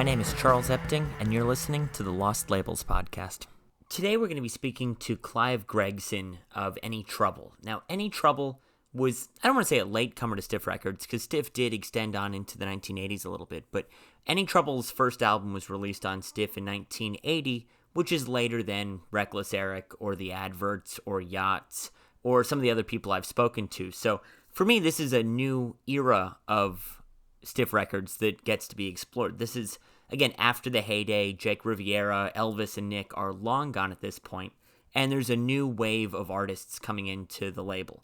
My name is Charles Epting, and you're listening to the Lost Labels podcast. Today we're going to be speaking to Clive Gregson of Any Trouble. Now, Any Trouble was, I don't want to say a latecomer to Stiff Records, because Stiff did extend on into the 1980s a little bit, but Any Trouble's first album was released on Stiff in 1980, which is later than Reckless Eric, or The Adverts, or Yachts, or some of the other people I've spoken to. So, for me, this is a new era of Stiff Records that gets to be explored. This is, again, after the heyday. Jake Riviera, Elvis, and Nick are long gone at this point, and there's a new wave of artists coming into the label.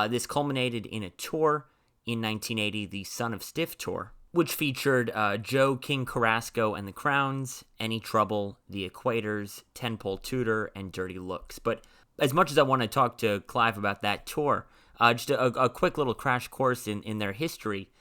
This culminated in a tour in 1980, the Son of Stiff Tour, which featured Joe King Carrasco and the Crowns, Any Trouble, the Equators, Tenpole Tudor, and Dirty Looks. But as much as I want to talk to Clive about that tour, just a quick little crash course in their history.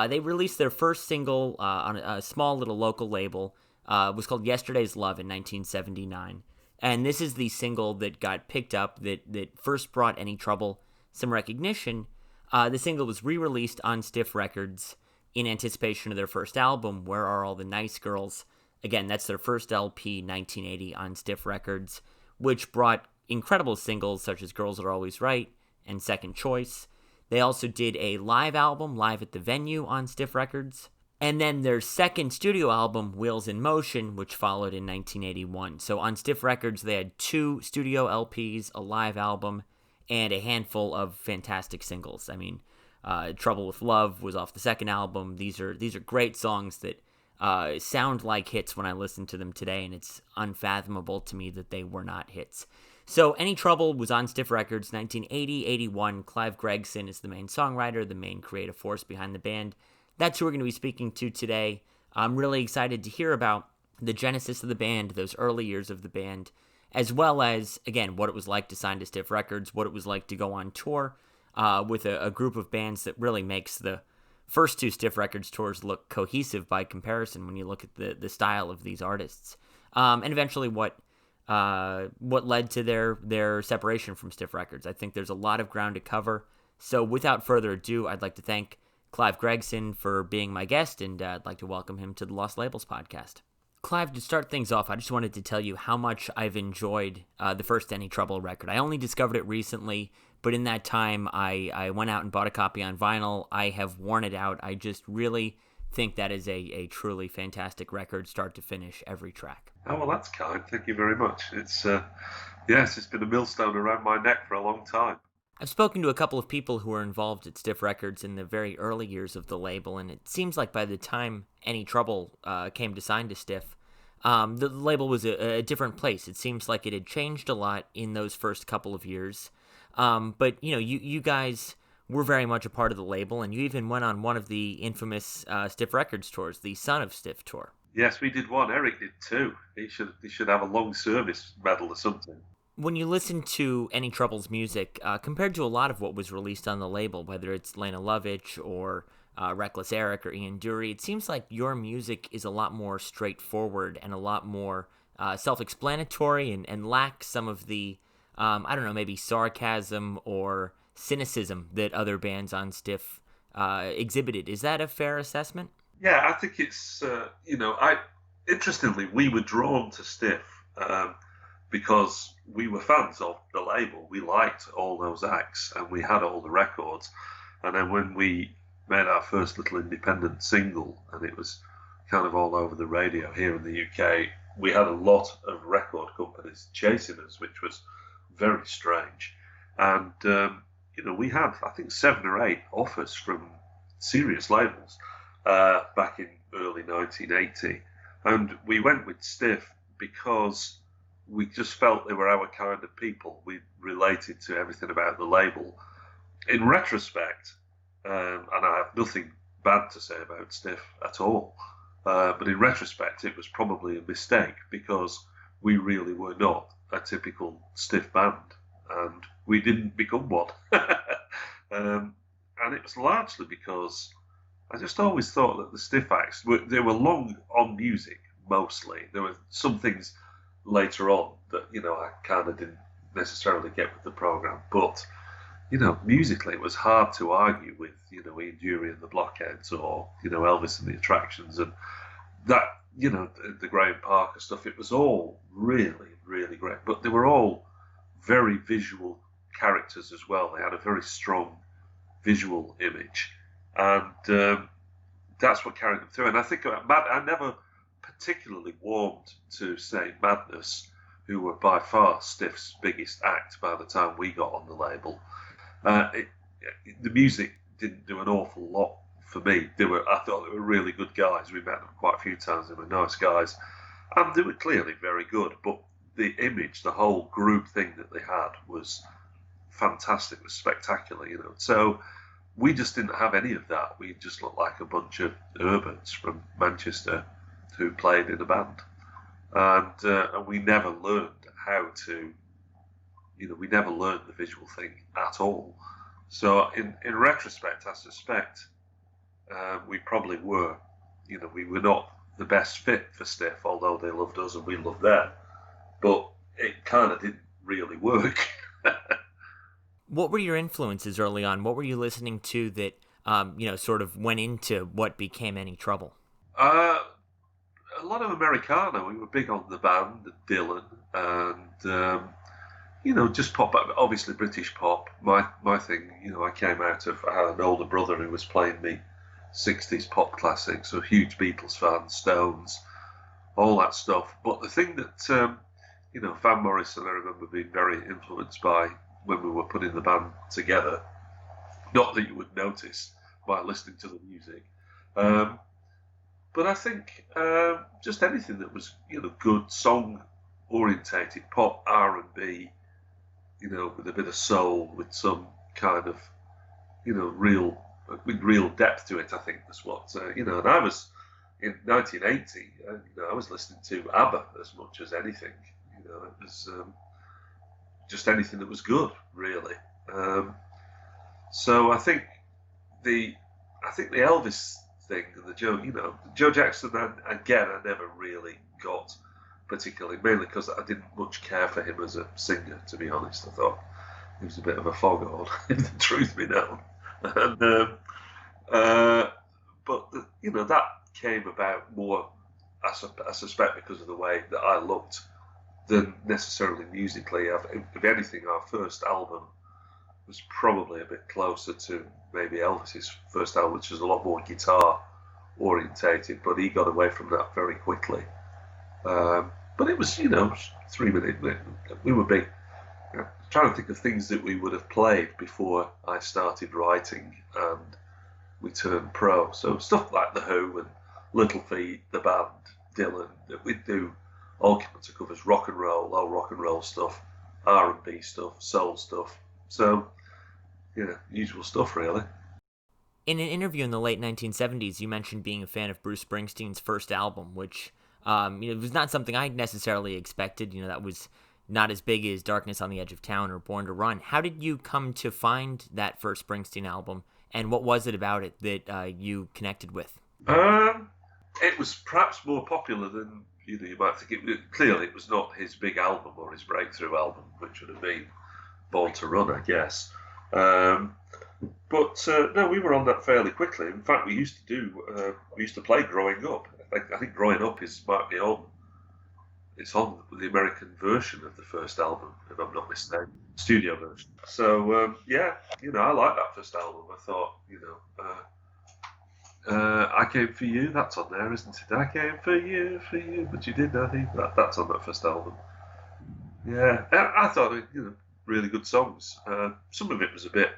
They released their first single on a small little local label. It was called Yesterday's Love in 1979. And this is the single that got picked up, that first brought Any Trouble some recognition. The single was re-released on Stiff Records in anticipation of their first album, Where Are All the Nice Girls? Again, that's their first LP, 1980, on Stiff Records, which brought incredible singles such as Girls Are Always Right and Second Choice. They also did a live album, Live at the Venue, on Stiff Records. And then their second studio album, Wheels in Motion, which followed in 1981. So on Stiff Records, they had 2 studio LPs, a live album, and a handful of fantastic singles. I mean, Trouble with Love was off the second album. These are great songs that sound like hits when I listen to them today, and it's unfathomable to me that they were not hits. So Any Trouble was on Stiff Records 1980-81. Clive Gregson is the main songwriter, the main creative force behind the band. That's who we're going to be speaking to today. I'm really excited to hear about the genesis of the band, those early years of the band, as well as, again, what it was like to sign to Stiff Records, what it was like to go on tour with a group of bands that really makes the first 2 Stiff Records tours look cohesive by comparison when you look at the style of these artists. And eventually what led to their separation from Stiff Records. I think there's a lot of ground to cover. So without further ado, I'd like to thank Clive Gregson for being my guest, and I'd like to welcome him to the Lost Labels podcast. Clive, to start things off, I just wanted to tell you how much I've enjoyed the first Any Trouble record. I only discovered it recently, but in that time, I went out and bought a copy on vinyl. I have worn it out. I just really think that is a truly fantastic record, start to finish, every track. Oh, well, that's kind. Thank you very much. It's it's been a millstone around my neck for a long time. I've spoken to a couple of people who were involved at Stiff Records in the very early years of the label, and it seems like by the time Any Trouble came to sign to Stiff, the label was a different place. It seems like it had changed a lot in those first couple of years. But, you guys were very much a part of the label, and you even went on one of the infamous Stiff Records tours, the Son of Stiff tour. Yes, we did one. Eric did 2. He should have a long service medal or something. When you listen to Any Trouble's music, compared to a lot of what was released on the label, whether it's Lena Lovitch or Reckless Eric or Ian Dury, it seems like your music is a lot more straightforward and a lot more self-explanatory and lacks some of the, maybe sarcasm or cynicism that other bands on Stiff exhibited. Is that a fair assessment? Yeah, I think it's, interestingly, we were drawn to Stiff because we were fans of the label. We liked all those acts and we had all the records. And then when we made our first little independent single and it was kind of all over the radio here in the UK, we had a lot of record companies chasing us, which was very strange. And, we had, I think, 7 or 8 offers from serious labels back in early 1980. And we went with Stiff because we just felt they were our kind of people. We related to everything about the label. In retrospect, and I have nothing bad to say about Stiff at all, but in retrospect, it was probably a mistake because we really were not a typical Stiff band, and we didn't become one. And it was largely because I just always thought that the Stiff acts, they were long on music, mostly. There were some things later on that, I kind of didn't necessarily get with the program, but, musically it was hard to argue with, Ian Dury and the Blockheads or, Elvis and the Attractions, and that the Graham Parker stuff. It was all really, really great. But they were all very visual characters as well. They had a very strong visual image, and that's what carried them through. And I think I never particularly warmed to, say, Madness, who were by far Stiff's biggest act by the time we got on the label. The music didn't do an awful lot for me. I thought they were really good guys. We met them quite a few times. They were nice guys, and they were clearly very good. But the image, the whole group thing that they had was fantastic. It was spectacular, So we just didn't have any of that. We just looked like a bunch of urbans from Manchester who played in a band, and we never learned how to. We never learned the visual thing at all. So in retrospect, I suspect we probably were. We were not the best fit for Stiff, although they loved us and we loved them. But it kind of didn't really work. What were your influences early on? What were you listening to that, sort of went into what became Any Trouble? A lot of Americana. We were big on the band, Dylan, and just pop. Obviously, British pop. My thing. I came out of. I had an older brother who was playing me '60s pop classics. So huge Beatles fan, Stones, all that stuff. But the thing that Van Morrison, I remember being very influenced by when we were putting the band together. Not that you would notice by listening to the music. But I think just anything that was, good song-orientated pop, R&B, with a bit of soul, with some kind of, real depth to it. I think that's what, And I was in 1980. I was listening to ABBA as much as anything. It was just anything that was good, really. So I think the Elvis thing and the Joe Jackson, again, I never really got particularly, mainly because I didn't much care for him as a singer, to be honest. I thought he was a bit of a foghorn, if the truth be known. And, but that came about more, I suspect, because of the way that I looked than necessarily musically. If anything, our first album was probably a bit closer to maybe Elvis's first album, which was a lot more guitar orientated, but he got away from that very quickly. But it was, 3 minutes. We were big. Trying to think of things that we would have played before I started writing and we turned pro. So stuff like The Who and Little Feat, the band, Dylan. We'd do all kinds of covers, rock and roll stuff, R&B stuff, soul stuff. So, usual stuff, really. In an interview in the late 1970s, you mentioned being a fan of Bruce Springsteen's first album, which was not something I necessarily expected. That was not as big as Darkness on the Edge of Town or Born to Run. How did you come to find that first Springsteen album, and what was it about it that you connected with? It was perhaps more popular than you might think. Clearly, it was not his big album or his breakthrough album, which would have been Born to Run, I guess. But no, we were on that fairly quickly. In fact, we used to play Growing Up. I think Growing Up might be on. It's on the American version of the first album, if I'm not mistaken, studio version. So I like that first album. I thought, I Came For You, that's on there, isn't it? I came for you, but you did nothing. That's on that first album. Yeah, I thought really good songs. Some of it was a bit,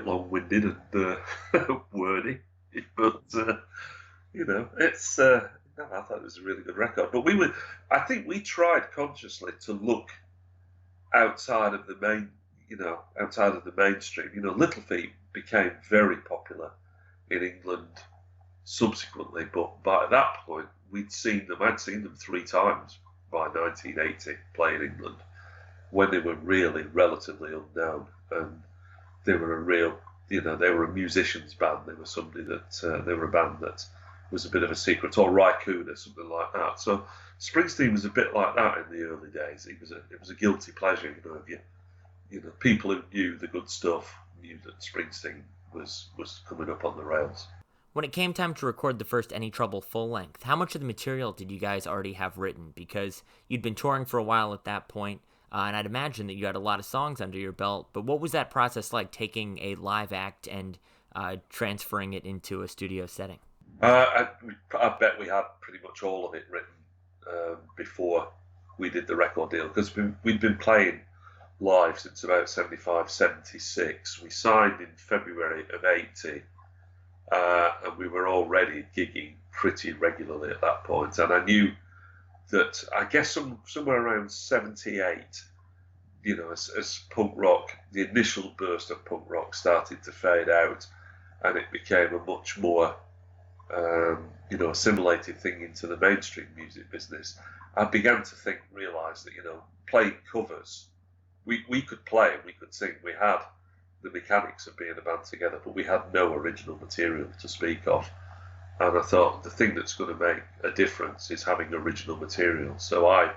long-winded and wordy, but it's. I thought it was a really good record. But I think we tried consciously to look outside of the mainstream. Little Feat became very popular in England subsequently, but by that point I'd seen them 3 times by 1980 playing England, when they were really relatively unknown, and they were they were a musicians band. They were somebody that they were a band that was a bit of a secret, or Raccoon or something like that. So Springsteen was a bit like that in the early days. It was a guilty pleasure, people who knew the good stuff knew that Springsteen was coming up on the rails. When it came time to record the first Any Trouble full length, how much of the material did you guys already have written? Because you'd been touring for a while at that point, and I'd imagine that you had a lot of songs under your belt, but what was that process like, taking a live act and transferring it into a studio setting? I bet we had pretty much all of it written before we did the record deal, because we'd been playing live since about 75, 76. We signed in February of 80, and we were already gigging pretty regularly at that point. And I knew that, I guess somewhere around 78, as punk rock, the initial burst of punk rock started to fade out, and it became a much more assimilated thing into the mainstream music business. I began to realise that, playing covers, we could play and we could sing. We had the mechanics of being a band together, but we had no original material to speak of. And I thought the thing that's going to make a difference is having original material. So I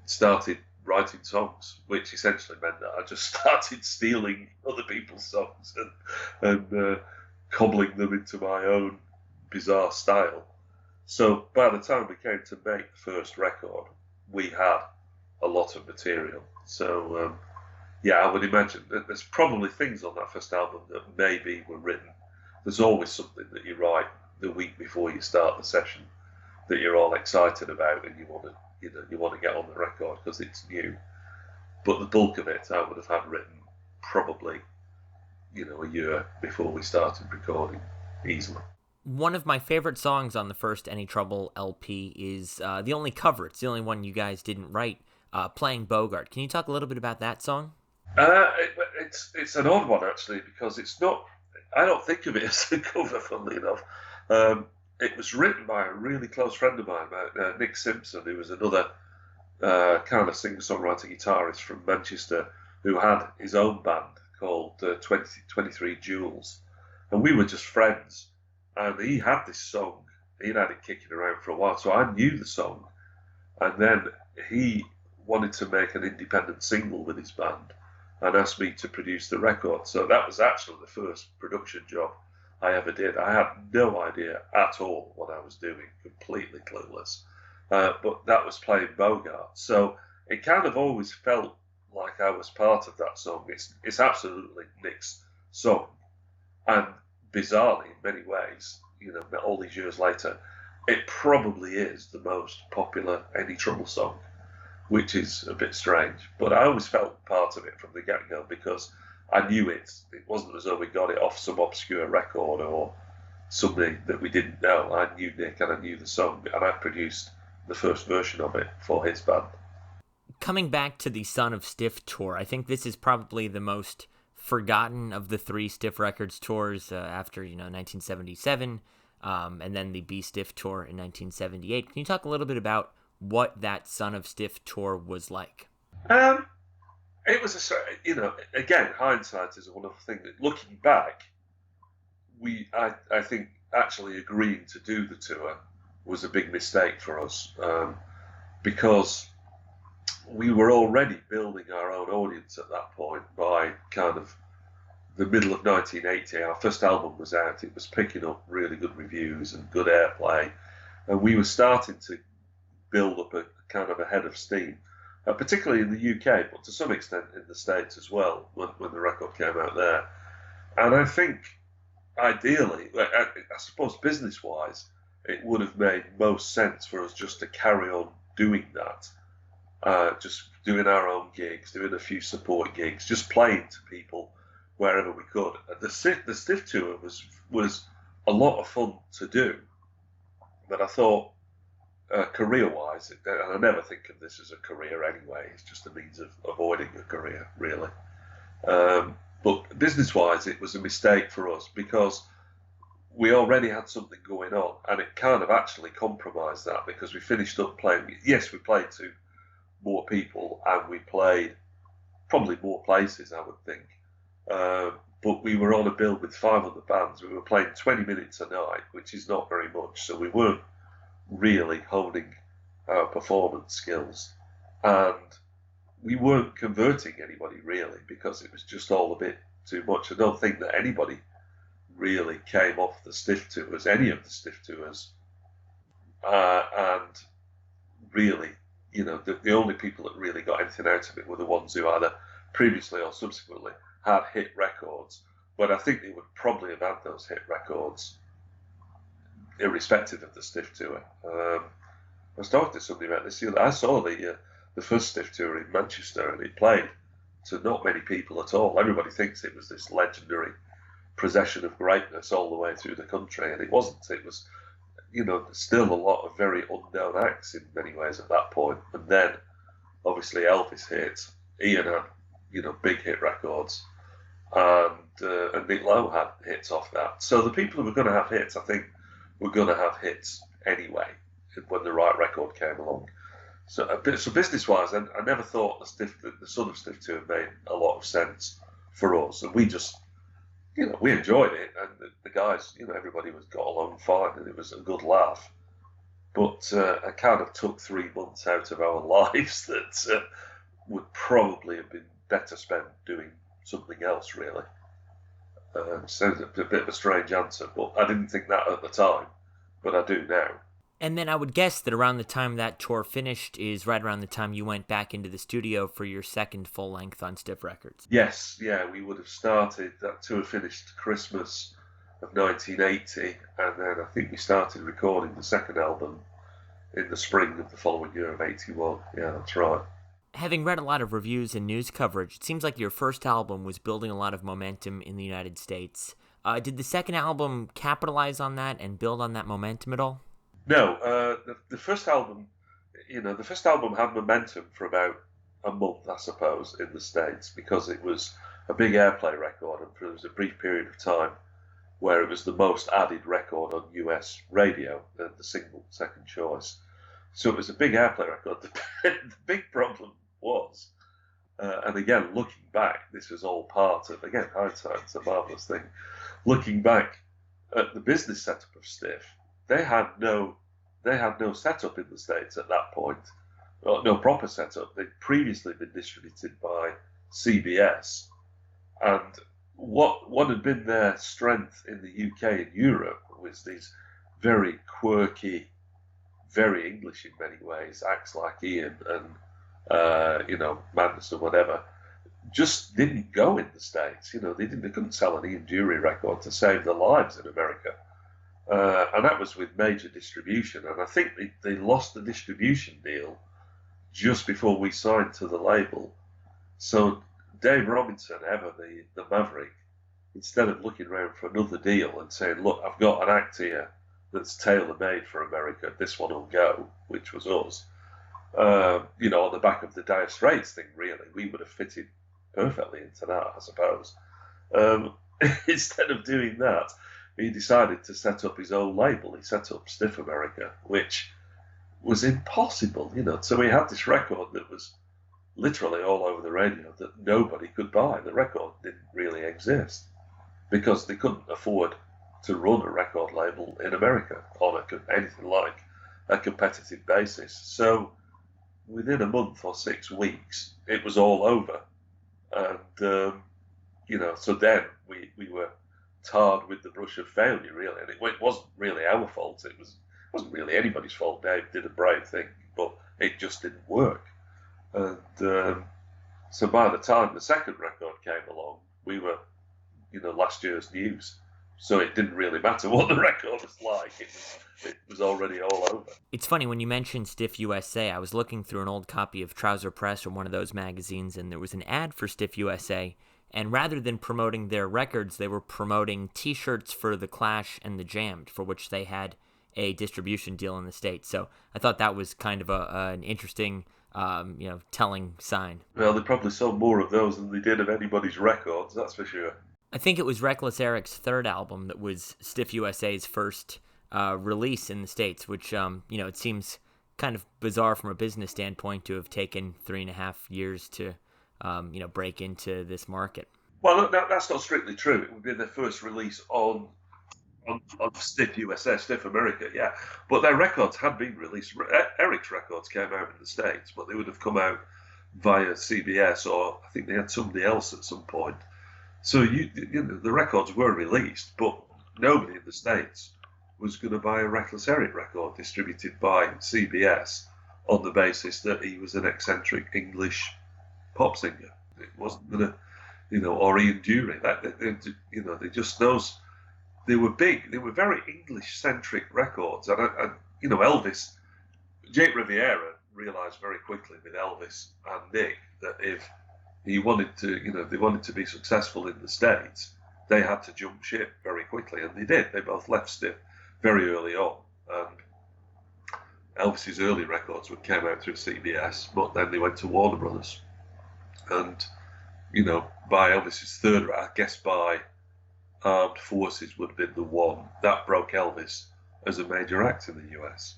started writing songs, which essentially meant that I just started stealing other people's songs and cobbling them into my own bizarre style. So by the time we came to make the first record, we had a lot of material. So I would imagine that there's probably things on that first album that maybe were written. There's always something that you write the week before you start the session that you're all excited about and you want to get on the record because it's new. But the bulk of it I would have had written probably a year before we started recording, easily. One of my favorite songs on the first Any Trouble LP is the only cover. It's the only one you guys didn't write, Playing Bogart. Can you talk a little bit about that song? It's an odd one, actually, because it's not, I don't think of it as a cover, funnily enough. It was written by a really close friend of mine, Nick Simpson, who was another kind of singer-songwriter guitarist from Manchester, who had his own band called 23 Jewels. And we were just friends. And he had this song. He'd had it kicking around for a while, so I knew the song. And then he wanted to make an independent single with his band and asked me to produce the record. So that was actually the first production job I ever did. I had no idea at all what I was doing, completely clueless. But that was Playing Bogart. So it kind of always felt like I was part of that song. It's absolutely Nick's song. And bizarrely, in many ways, all these years later, it probably is the most popular Any Trouble song, which is a bit strange. But I always felt part of it from the get-go because I knew it. It wasn't as though we got it off some obscure record or somebody that we didn't know. I knew Nick and I knew the song, and I produced the first version of it for his band. Coming back to the Son of Stiff tour, I think this is probably the most forgotten of the three Stiff Records tours after 1977, and then the Be Stiff tour in 1978. Can you talk a little bit about what that Son of Stiff tour was like? It was again, hindsight is a wonderful thing. Looking back, I think actually agreeing to do the tour was a big mistake for us because we were already building our own audience at that point by kind of the middle of 1980. Our first album was out. It was picking up really good reviews and good airplay. And we were starting to build up a kind of a head of steam, particularly in the UK, but to some extent in the States as well, when the record came out there. And I think, ideally, I suppose business-wise, it would have made most sense for us just to carry on doing that. Just doing our own gigs, doing a few support gigs, just playing to people wherever we could. The Stiff tour was a lot of fun to do, but I thought career-wise, and I never think of this as a career anyway, it's just a means of avoiding a career, really. But business-wise, it was a mistake for us because we already had something going on, and it kind of actually compromised that because we finished up playing. Yes, we played to more people, and we played probably more places, I would think. But we were on a bill with 500 bands. We were playing 20 minutes a night, which is not very much. So we weren't really honing our performance skills. And we weren't converting anybody, really, because it was just all a bit too much. I don't think that anybody really came off the Stiff tours, any of the Stiff tours, and really, the only people that really got anything out of it were the ones who either previously or subsequently had hit records. But I think they would probably have had those hit records irrespective of the Stiff tour. I was talking to somebody about this. I saw the first Stiff tour in Manchester, and it played to not many people at all. Everybody thinks it was this legendary procession of greatness all the way through the country, and it wasn't. It was, still a lot of very unknown acts in many ways at that point. And then, obviously, Elvis hit. Ian had, big hit records, and Nick Lowe had hits off that. So the people who were going to have hits, I think, were going to have hits anyway when the right record came along. So business-wise, I never thought the Son of Stiff tour made a lot of sense for us, and we just, we enjoyed it, and the guys, everybody got along fine, and it was a good laugh. But it kind of took 3 months out of our lives that would probably have been better spent doing something else, really. Sounds a bit of a strange answer, but I didn't think that at the time, but I do now. And then I would guess that around the time that tour finished is right around the time you went back into the studio for your second full length on Stiff Records. Yes, yeah, we would have started, that tour finished Christmas of 1980, and then I think we started recording the second album in the spring of the following year of 81. Yeah, that's right. Having read a lot of reviews and news coverage, it seems like your first album was building a lot of momentum in the United States. Did the second album capitalize on that and build on that momentum at all? No, the first album, the first album had momentum for about a month, I suppose, in the States, because it was a big airplay record, and there was a brief period of time where it was the most added record on US radio, the single second choice. So it was a big airplay record. The big problem was, and again, looking back, this was all part of, again, hindsight's a marvellous thing. Looking back at the business setup of Stiff, they had no setup in the States at that point, no proper setup. They'd previously been distributed by CBS, and what had been their strength in the UK and Europe was these very quirky, very English in many ways acts like Ian and Madness or whatever, just didn't go in the States. They couldn't sell an Ian Dury record to save their lives in America. And that was with major distribution. And I think they lost the distribution deal just before we signed to the label. So Dave Robinson, ever the Maverick, instead of looking around for another deal and saying, look, I've got an act here that's tailor-made for America, this one will go, which was us. On the back of the Dire Straits thing, really, we would have fitted perfectly into that, I suppose. Instead of doing that, he decided to set up his own label. He set up Stiff America, which was impossible, So we had this record that was literally all over the radio that nobody could buy. The record didn't really exist because they couldn't afford to run a record label in America on anything like a competitive basis. So within a month or 6 weeks, it was all over. And, so then we were tarred with the brush of failure, really. And it wasn't really our fault. It wasn't really anybody's fault. Dave did a brave thing, but it just didn't work. And so by the time the second record came along, we were, last year's news. So it didn't really matter what the record was like. It was already all over. It's funny, when you mentioned Stiff USA, I was looking through an old copy of Trouser Press or one of those magazines, and there was an ad for Stiff USA. And rather than promoting their records, they were promoting T-shirts for The Clash and The Jammed, for which they had a distribution deal in the States. So I thought that was kind of an interesting, telling sign. Well, they probably sold more of those than they did of anybody's records, that's for sure. I think it was Reckless Eric's third album that was Stiff USA's first release in the States, which, it seems kind of bizarre from a business standpoint to have taken 3.5 years to, break into this market. Well, that's not strictly true. It would be their first release on Stiff USA, Stiff America, yeah. But their records had been released. Eric's records came out in the States, but they would have come out via CBS, or I think they had somebody else at some point. So the records were released, but nobody in the States was going to buy a Reckless Eric record distributed by CBS on the basis that he was an eccentric English pop singer. It wasn't going to, or Ian Dury. They just those. They were big. They were very English-centric records, and Elvis, Jake Riviera realised very quickly with Elvis and Nick that if he wanted to, they wanted to be successful in the States, they had to jump ship very quickly, and they did. They both left Stiff very early on, and Elvis's early records came out through CBS, but then they went to Warner Brothers, and by Elvis's third, I guess by Armed Forces would have been the one that broke Elvis as a major act in the US.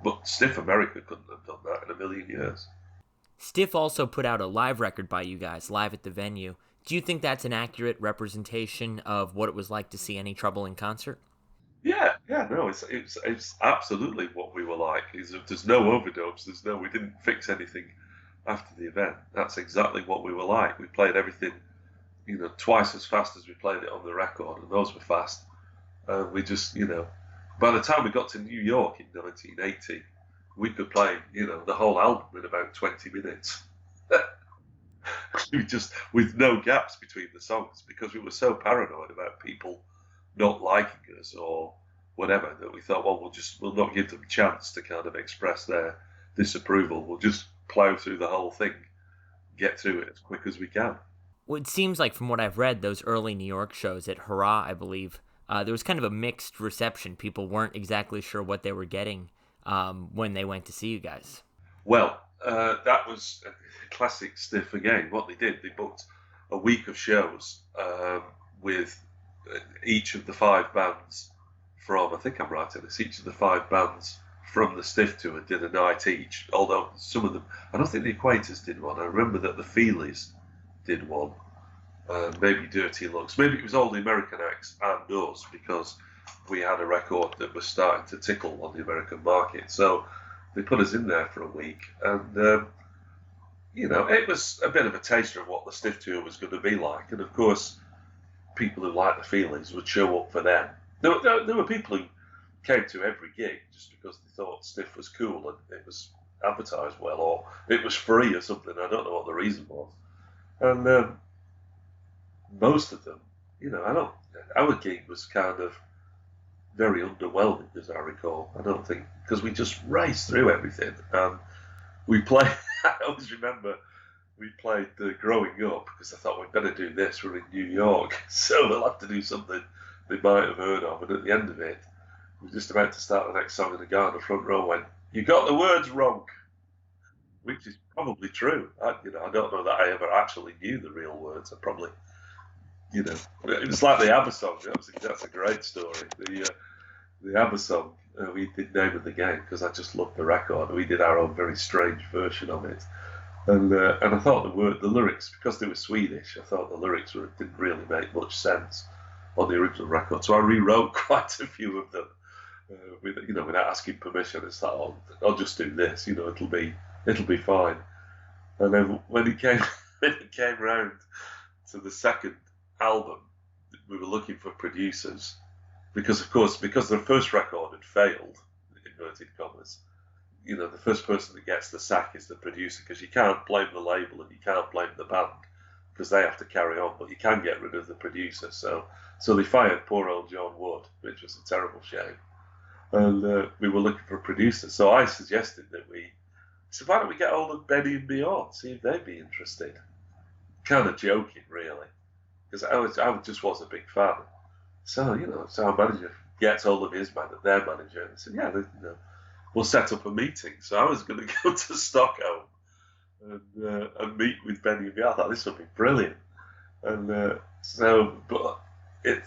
But Stiff America couldn't have done that in a million years. Stiff also put out a live record by you guys, live at the venue. Do you think that's an accurate representation of what it was like to see Any Trouble in concert? Yeah, no, it's absolutely what we were like. There's no overdubs. We didn't fix anything after the event. That's exactly what we were like. We played everything, twice as fast as we played it on the record, and those were fast. We just, by the time we got to New York in 1980, we could play, the whole album in about 20 minutes. We just, with no gaps between the songs, because we were so paranoid about people not liking us or whatever, that we thought, well, we'll not give them a chance to kind of express their disapproval. We'll just plow through the whole thing, get through it as quick as we can. Well, it seems like from what I've read, those early New York shows at Hurrah, I believe, there was kind of a mixed reception. People weren't exactly sure what they were getting when they went to see you guys. Well, that was a classic Stiff again. What they did, they booked a week of shows with each of the 5 bands from, I think I'm right in this, each of the 5 bands from the Stiff tour did a night each, although some of them, I don't think the Equators did one. I remember that the Feelies did one, maybe Dirty Looks, maybe it was all the American acts and us, because we had a record that was starting to tickle on the American market. So they put us in there for a week, and it was a bit of a taster of what the Stiff tour was going to be like. And of course, people who liked the Feelies would show up for them. There were people who came to every gig just because they thought Stiff was cool and it was advertised well, or it was free or something. I don't know what the reason was. And most of them, our gig was kind of very underwhelming, as I recall. I don't think, because we just raced through everything. We played, I always remember we played Growing Up, because I thought we'd better do this. We're in New York, so we'll have to do something they might have heard of. And at the end of it, we were just about to start the next song, and the guy in the front row went, "You got the words wrong," which is probably true. I don't know that I ever actually knew the real words. I probably, it was like the ABBA song. That's a great story. The ABBA song, we did Name of the Game because I just loved the record. We did our own very strange version of it. And I thought the lyrics, because they were Swedish, I thought the lyrics didn't really make much sense on the original record. So I rewrote quite a few of them, without asking permission. It's like, I'll just do this. It'll be fine. And then when it came round to the second album, we were looking for producers because the first record had failed, inverted commas. The first person that gets the sack is the producer, because you can't blame the label and you can't blame the band because they have to carry on, but you can get rid of the producer. So they fired poor old John Wood, which was a terrible shame. And we were looking for a producer. So I suggested that why don't we get hold of Benny and Beyond, see if they'd be interested? Kind of joking, really, because I just was a big fan. So, so our manager gets hold of their manager, and said, yeah, we'll set up a meeting. So I was going to go to Stockholm and meet with Benny and Beyond. I thought this would be brilliant. And but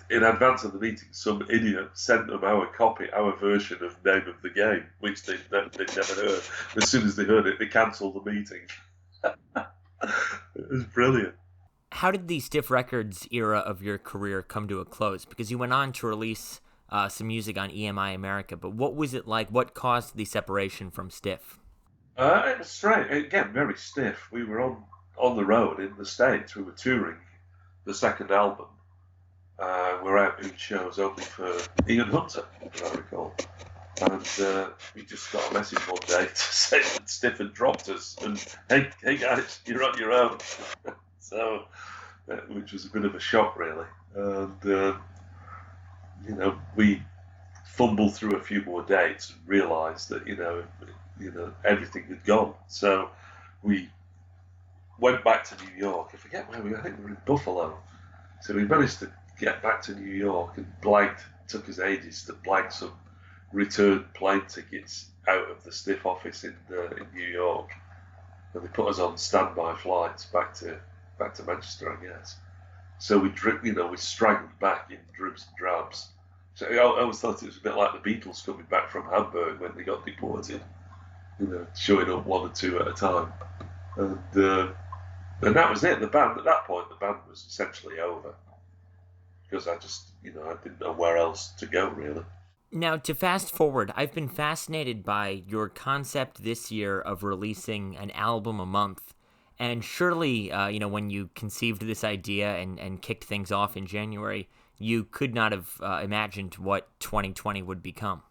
in advance of the meeting, some idiot sent them our version of Name of the Game, which they'd never heard. As soon as they heard it, they cancelled the meeting. It was brilliant. How did the Stiff Records era of your career come to a close? Because you went on to release some music on EMI America, but what was it like? What caused the separation from Stiff? It was strange. Again, very stiff. We were on the road in the States. We were touring the second album, we're out doing shows opening for Ian Hunter, if I recall. And we just got a message one day to say that Stiff had dropped us, and hey guys, you're on your own. So, which was a bit of a shock, really. And we fumbled through a few more dates and realised that everything had gone. So we went back to New York. I forget where I think we were in Buffalo. So we managed to get back to New York and took us ages to blank some return plane tickets out of the Stiff office in New York, and they put us on standby flights back to Manchester, I guess. So we straggled back in dribs and drabs. So I always thought it was a bit like the Beatles coming back from Hamburg when they got deported, showing up one or two at a time, and that was it. The band at that point, the band was essentially over because I just I didn't know where else to go, really. Now, to fast forward, I've been fascinated by your concept this year of releasing an album a month. And surely, when you conceived this idea and kicked things off in January, you could not have imagined what 2020 would become.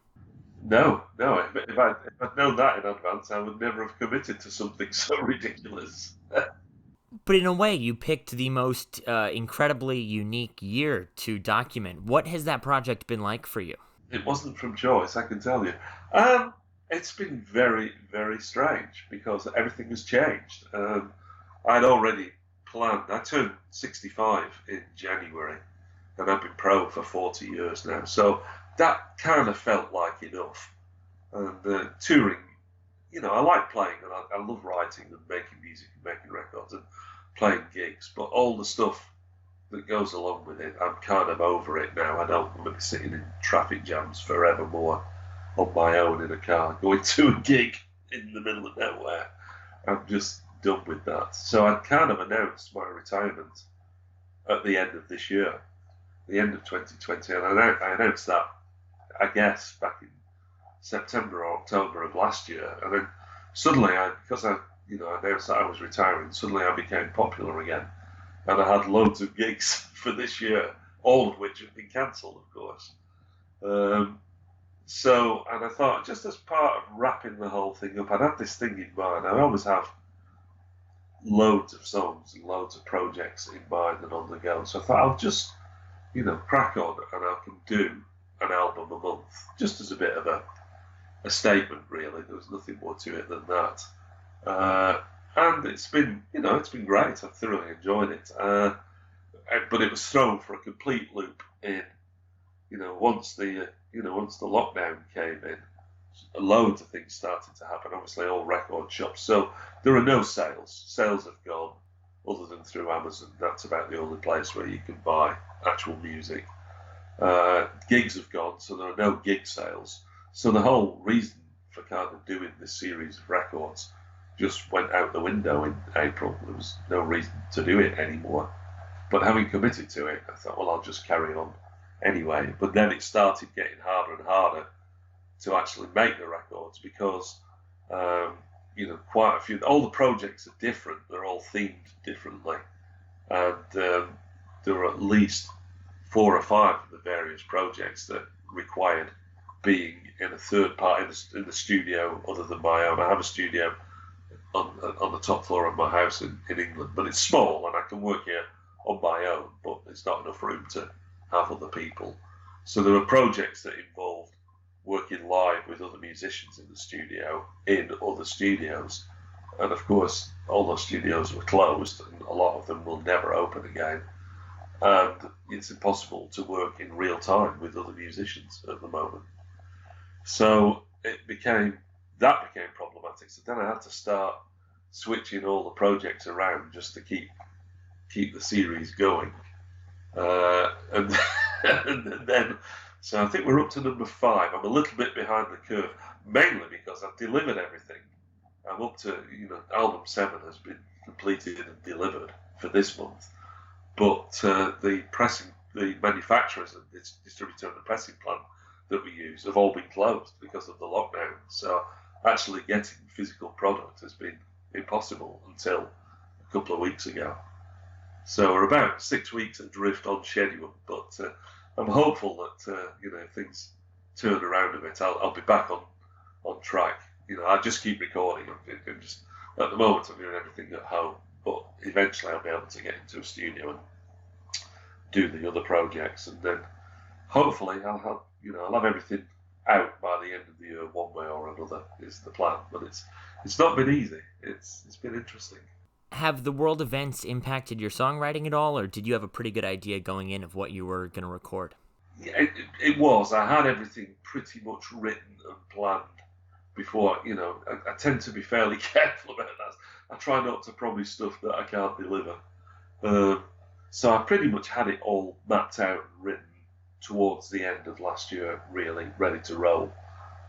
No. If I'd known that in advance, I would never have committed to something so ridiculous. But in a way, you picked the most incredibly unique year to document. What has that project been like for you? It wasn't from choice, I can tell you. It's been very, very strange because everything has changed. I'd already planned. I turned 65 in January, and I've been pro for 40 years now. So that kind of felt like enough. And touring, I like playing, and I love writing and making music and making records and playing gigs. But all the stuff that goes along with it, I'm kind of over it now. I don't want to be sitting in traffic jams forevermore on my own in a car going to a gig in the middle of nowhere. I'm just done with that. So I kind of announced my retirement at the end of this year, the end of 2020, and I announced that, I guess, back in September or October of last year. And then suddenly, because I announced that I was retiring, suddenly I became popular again. And I had loads of gigs for this year, all of which have been cancelled, of course. And I thought, just as part of wrapping the whole thing up, I'd had this thing in mind. I always have loads of songs and loads of projects in mind and on the go. So I thought I'll just, crack on, and I can do an album a month, just as a bit of a statement, really. There was nothing more to it than that. And it's been great. I've thoroughly enjoyed it. But it was thrown for a complete loop in, once the lockdown came in, loads of things started to happen. Obviously, all record shops. So there are no sales. Sales have gone, other than through Amazon. That's about the only place where you can buy actual music. Gigs have gone, so there are no gig sales. So the whole reason for kind of doing this series of records just went out the window in April. There was no reason to do it anymore. But having committed to it, I thought, well, I'll just carry on anyway. But then it started getting harder and harder to actually make the records because, quite a few, all the projects are different. They're all themed differently. And there were at least 4 or 5 of the various projects that required being in a third party in the studio other than my own. I have a studio on the top floor of my house in England, but it's small and I can work here on my own, but it's not enough room to have other people. So there were projects that involved working live with other musicians in the studio, in other studios. And of course, all those studios were closed and a lot of them will never open again. And it's impossible to work in real time with other musicians at the moment. So that became problematic. So then I had to start switching all the projects around just to keep the series going. And then, so I think we're up to number 5. I'm a little bit behind the curve, mainly because I've delivered everything. I'm up to, album 7 has been completed and delivered for this month. But the manufacturers and the distributor and the pressing plant that we use have all been closed because of the lockdown. So actually getting physical product has been impossible until a couple of weeks ago. So we're about 6 weeks adrift on schedule, but I'm hopeful that if things turn around a bit, I'll be back on track. I just keep recording. I'm just at the moment I'm doing everything at home, but eventually I'll be able to get into a studio and do the other projects, and then hopefully I'll have everything out by the end of the year, one way or another is the plan. But it's not been easy. It's been interesting. Have the world events impacted your songwriting at all, or did you have a pretty good idea going in of what you were going to record? Yeah, it was. I had everything pretty much written and planned before. I tend to be fairly careful about that. I try not to promise stuff that I can't deliver. So I pretty much had it all mapped out and written towards the end of last year, really ready to roll.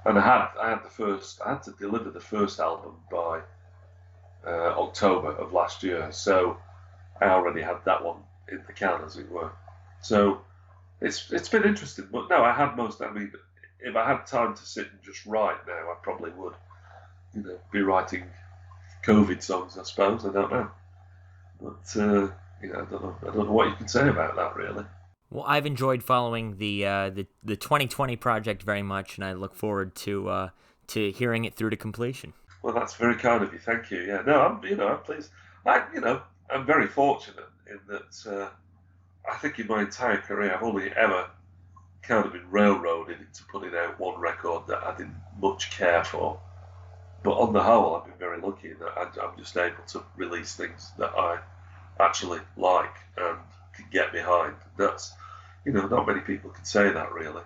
And I had to deliver the first album by October of last year, so I already had that one in the can, as it were. So it's been interesting, but no, I had most. I mean, if I had time to sit and just write now, I probably would, be writing COVID songs, I suppose. I don't know, but I don't know what you can say about that, really. Well, I've enjoyed following the 2020 project very much, and I look forward to hearing it through to completion. Well, that's very kind of you. Thank you. Yeah, no, I'm pleased. I'm very fortunate in that I think in my entire career I've only ever kind of been railroaded into putting out one record that I didn't much care for. But on the whole, I've been very lucky that I'm just able to release things that I actually like and can get behind. That's, not many people can say that, really.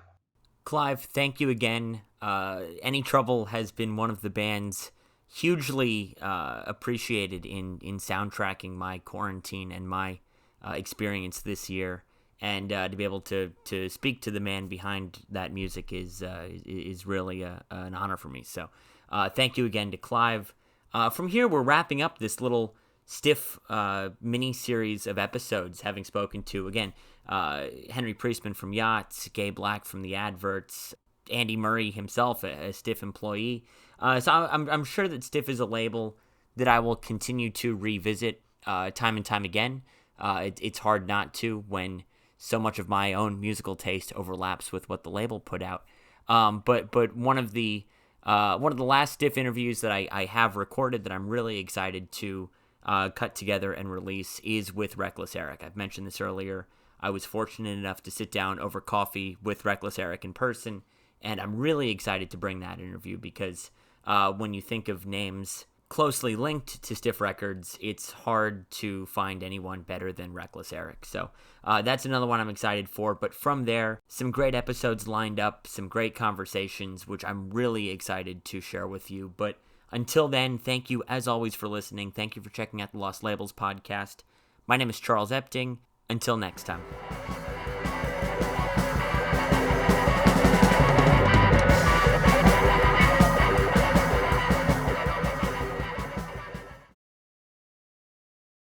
Clive, thank you again. Any Trouble has been one of the bands hugely appreciated in soundtracking my quarantine and my experience this year. And to be able to speak to the man behind that music is really an honor for me. So thank you again to Clive. From here, we're wrapping up this little stiff mini-series of episodes, having spoken to, again, Henry Priestman from Yachts, Gay Black from The Adverts, Andy Murray himself, a Stiff employee. So I'm sure that Stiff is a label that I will continue to revisit time and time again. It's hard not to when so much of my own musical taste overlaps with what the label put out. But one of the last Stiff interviews that I have recorded that I'm really excited to cut together and release is with Reckless Eric. I've mentioned this earlier. I was fortunate enough to sit down over coffee with Reckless Eric in person, and I'm really excited to bring that interview because when you think of names closely linked to Stiff Records, it's hard to find anyone better than Reckless Eric. So that's another one I'm excited for. But from there, some great episodes lined up, some great conversations, which I'm really excited to share with you. But until then, thank you as always for listening. Thank you for checking out the Lost Labels podcast. My name is Charles Epting. Until next time.